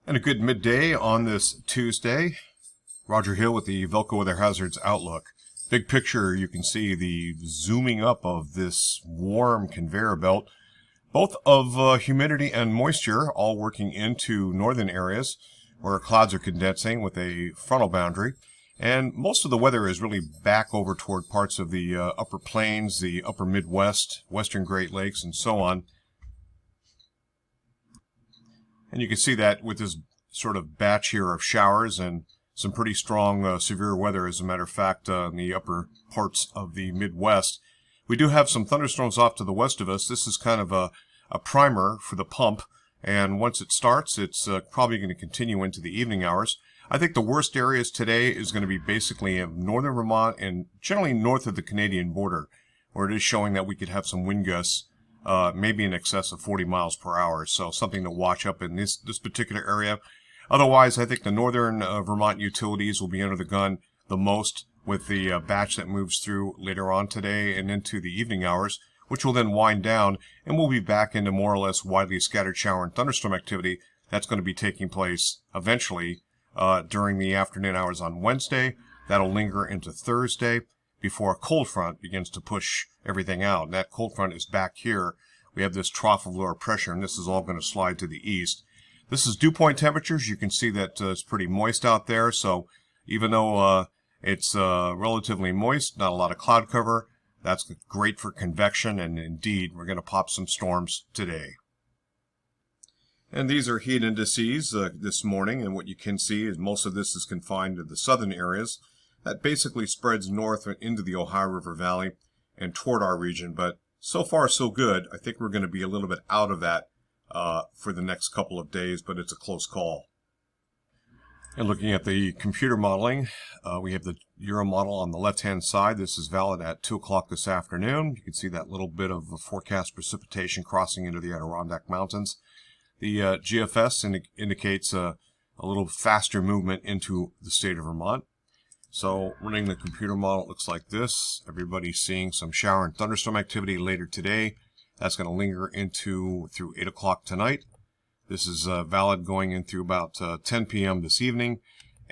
And a good midday on this Tuesday. Roger Hill with the VELCO Weathger Hazards Outlook. Big picture, you can see the zooming up of this warm conveyor belt, both of humidity and moisture, all working into northern areas where clouds are condensing with a frontal boundary. And most of the weather is really back over toward parts of the upper plains, the upper Midwest, western Great Lakes, and so on. And you can see that with this sort of batch here of showers and some pretty strong severe weather, as a matter of fact, in the upper parts of the Midwest. We do have some thunderstorms off to the west of us. This is kind of a primer for the pump, and once it starts, it's probably going to continue into the evening hours. I think the worst areas today is going to be basically in northern Vermont and generally north of the Canadian border, where it is showing that we could have some wind gusts, maybe in excess of 40 miles per hour. So something to watch up in this particular area. Otherwise, I think the northern Vermont utilities will be under the gun the most with the batch that moves through later on today and into the evening hours, which will then wind down, and we'll be back into more or less widely scattered shower and thunderstorm activity that's going to be taking place eventually during the afternoon hours on Wednesday. That'll linger into Thursday before a cold front begins to push everything out. And that cold front is back here. We have this trough of lower pressure, and this is all going to slide to the east. This is dew point temperatures. You can see that it's pretty moist out there. So even though it's relatively moist, not a lot of cloud cover, that's great for convection. And indeed, we're going to pop some storms today. And these are heat indices this morning. And what you can see is most of this is confined to the southern areas. That basically spreads north into the Ohio River Valley and toward our region. But so far, so good. I think we're going to be a little bit out of that for the next couple of days, but it's a close call. And looking at the computer modeling, we have the Euro model on the left-hand side. This is valid at 2 o'clock this afternoon. You can see that little bit of forecast precipitation crossing into the Adirondack Mountains. The GFS indicates a little faster movement into the state of Vermont. So running the computer model, it looks like this. Everybody's seeing some shower and thunderstorm activity later today. That's going to linger through 8 o'clock tonight. This is valid going in through about 10 p.m. this evening.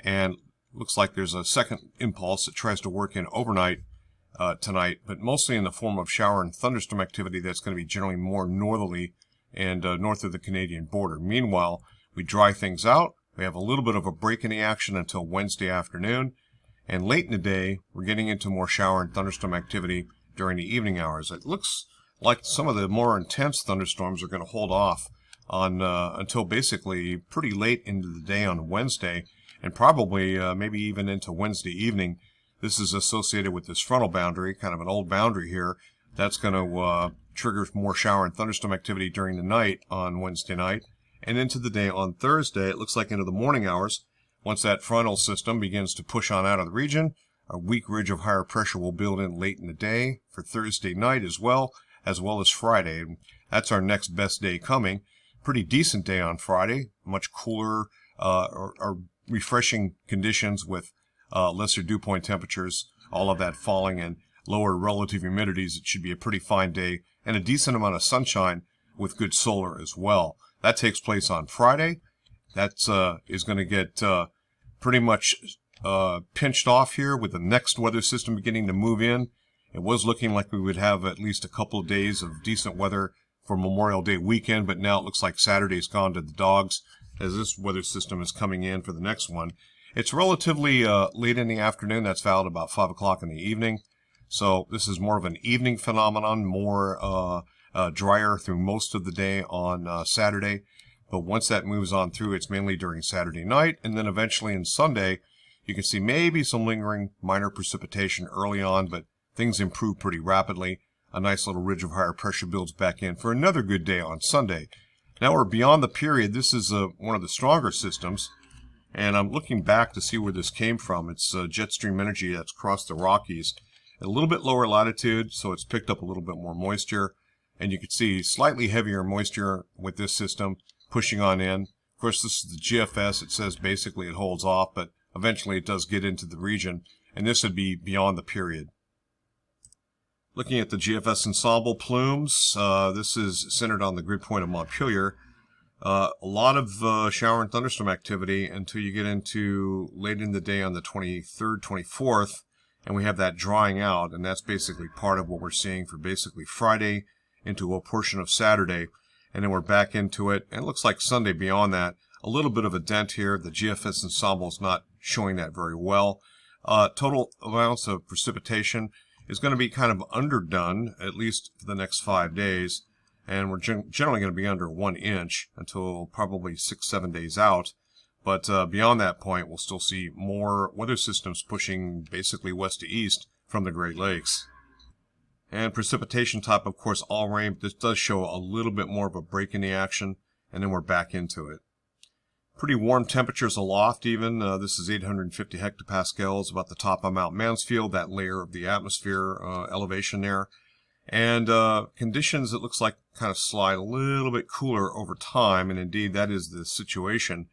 And looks like there's a second impulse that tries to work in overnight tonight, but mostly in the form of shower and thunderstorm activity that's going to be generally more northerly and north of the Canadian border. Meanwhile, we dry things out. We have a little bit of a break in the action until Wednesday afternoon. And late in the day, we're getting into more shower and thunderstorm activity during the evening hours. It looks like some of the more intense thunderstorms are going to hold off on until basically pretty late into the day on Wednesday, and probably maybe even into Wednesday evening. This is associated with this frontal boundary, kind of an old boundary here. That's going to trigger more shower and thunderstorm activity during the night on Wednesday night and into the day on Thursday. It looks like into the morning hours. Once that frontal system begins to push on out of the region, a weak ridge of higher pressure will build in late in the day for Thursday night as well as Friday. That's our next best day coming. Pretty decent day on Friday, much cooler or refreshing conditions with lesser dew point temperatures, all of that falling, and lower relative humidities. It should be a pretty fine day and a decent amount of sunshine with good solar as well. That takes place on Friday. That is going to get pretty much pinched off here with the next weather system beginning to move in. It was looking like we would have at least a couple of days of decent weather for Memorial Day weekend, but now it looks like Saturday's gone to the dogs as this weather system is coming in for the next one. It's relatively late in the afternoon. That's valid about 5 o'clock in the evening. So this is more of an evening phenomenon, more drier through most of the day on Saturday. But once that moves on through, it's mainly during Saturday night, and then eventually in Sunday, you can see maybe some lingering minor precipitation early on, but things improve pretty rapidly. A nice little ridge of higher pressure builds back in for another good day on Sunday. Now we're beyond the period. This is one of the stronger systems, and I'm looking back to see where this came from. It's jet stream energy that's crossed the Rockies at a little bit lower latitude, so it's picked up a little bit more moisture, and you can see slightly heavier moisture with this system pushing on in. Of course, this is the GFS. It says basically it holds off, but eventually it does get into the region, and this would be beyond the period. Looking at the GFS ensemble plumes, this is centered on the grid point of Montpelier. A lot of shower and thunderstorm activity until you get into late in the day on the 23rd, 24th, and we have that drying out, and that's basically part of what we're seeing for basically Friday into a portion of Saturday, and then we're back into it, and it looks like Sunday beyond that. A little bit of a dent here. The GFS ensemble is not showing that very well. Total amounts of precipitation is going to be kind of underdone, at least for the next 5 days. And we're generally going to be under 1 inch until probably 6-7 days out. But beyond that point, we'll still see more weather systems pushing basically west to east from the Great Lakes. And precipitation type, of course, all rain. This does show a little bit more of a break in the action, and then we're back into it. Pretty warm temperatures aloft even. This is 850 hectopascals, about the top of Mount Mansfield, that layer of the atmosphere elevation there. And conditions, it looks like, kind of slide a little bit cooler over time, and indeed that is the situation.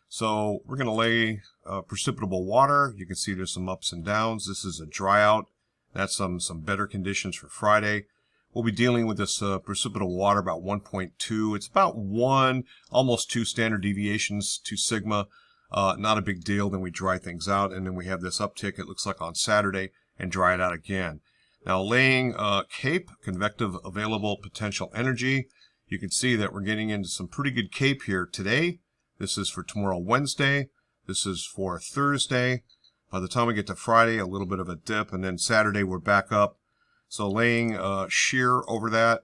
So we're going to lay precipitable water. You can see there's some ups and downs. This is a dry out. That's some better conditions for Friday. We'll be dealing with this precipitable water about 1.2. It's about 1, almost 2 standard deviations to sigma. Not a big deal. Then we dry things out, and then we have this uptick, it looks like, on Saturday, and dry it out again. Now, laying CAPE, convective available potential energy, you can see that we're getting into some pretty good CAPE here today. This is for tomorrow, Wednesday. This is for Thursday. By the time we get to Friday, a little bit of a dip, and then Saturday we're back up. So laying shear over that.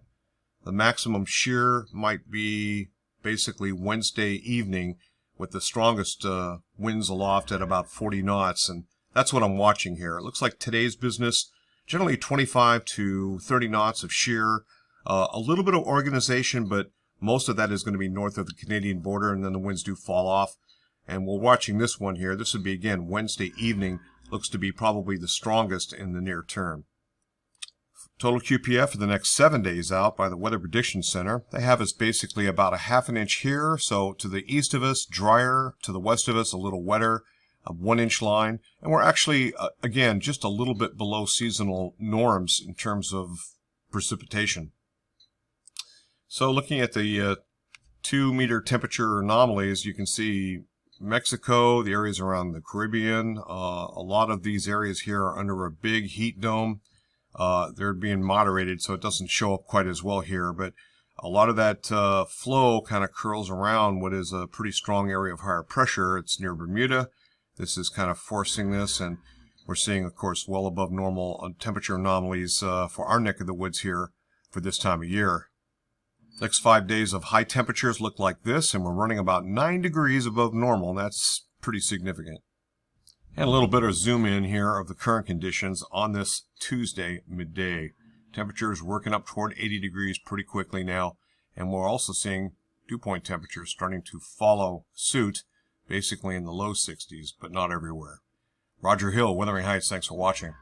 The maximum shear might be basically Wednesday evening with the strongest winds aloft at about 40 knots, and that's what I'm watching here. It looks like today's business, generally 25 to 30 knots of shear, a little bit of organization, but most of that is going to be north of the Canadian border, and then the winds do fall off. And we're watching this one here. This would be, again, Wednesday evening. Looks to be probably the strongest in the near term. Total QPF for the next 7 days out by the Weather Prediction Center. They have us basically about a ½ inch here. So to the east of us, drier. To the west of us, a little wetter. A 1 inch line. And we're actually, again, just a little bit below seasonal norms in terms of precipitation. So looking at the 2 meter temperature anomalies, you can see Mexico, the areas around the Caribbean, a lot of these areas here are under a big heat dome. They're being moderated, so it doesn't show up quite as well here, but a lot of that flow kind of curls around what is a pretty strong area of higher pressure. It's near Bermuda. This is kind of forcing this, and we're seeing, of course, well above normal temperature anomalies for our neck of the woods here for this time of year. Next 5 days of high temperatures look like this, and we're running about 9 degrees above normal, and that's pretty significant. And a little bit of zoom in here of the current conditions on this Tuesday midday. Temperatures working up toward 80 degrees pretty quickly now, and we're also seeing dew point temperatures starting to follow suit, basically in the low 60s, but not everywhere. Roger Hill, Wuthering Heights, thanks for watching.